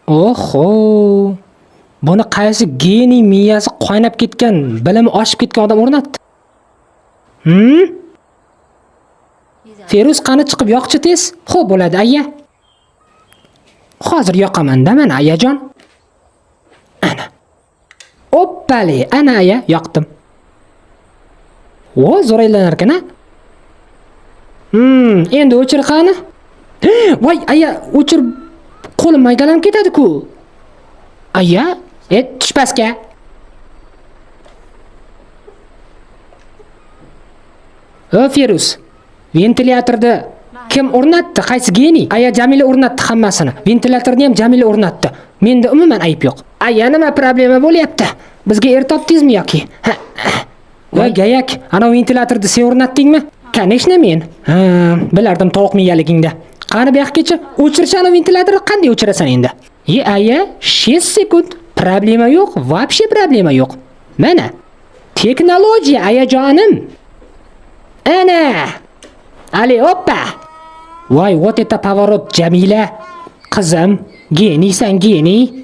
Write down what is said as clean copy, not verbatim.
Oho. Buni qaysi geniy miyasi qaynab ketgan, bilimi oshib ketgan odam o'rnatdi? Feruz qani chiqib yoqchi tez? Xo'p bo'ladi, aya. Hozir yoqaman-da mana ayajon. Ana. Oppali, ana aya, yoqdim. Vo, zo'r aylanar ekan-a? Endi o'chir qani? Voy, aya, o'chir qo'lim maydalanib ketadi-ku. Aya, tush pastga. Feruz, ventilyatorni kim o'rnatdi? Qaysi geniy? Aya Jamila o'rnatdi hammasini. Ventilyatorni ham Jamila o'rnatdi. Menda umuman ayb yo'q. Aya, nima problema bo'lyapti? Bizga topdingizmi yoki? Voy gayak, ana ventilyatorni sen o'rnatdingmi? Конечно men. Bilardim tovuq miyaligingda. Qani bu yoqgacha o'chirish ana ventilyatorni qanday o'chirasan endi? Aya, 6 sekund. Problema yo'q, вообще problema yo'q. Mana. Texnologiya ayajonim. Ana. Ali, oppa. Voy, вот это поворот, Jamila. Qizim, geniysan, geniy.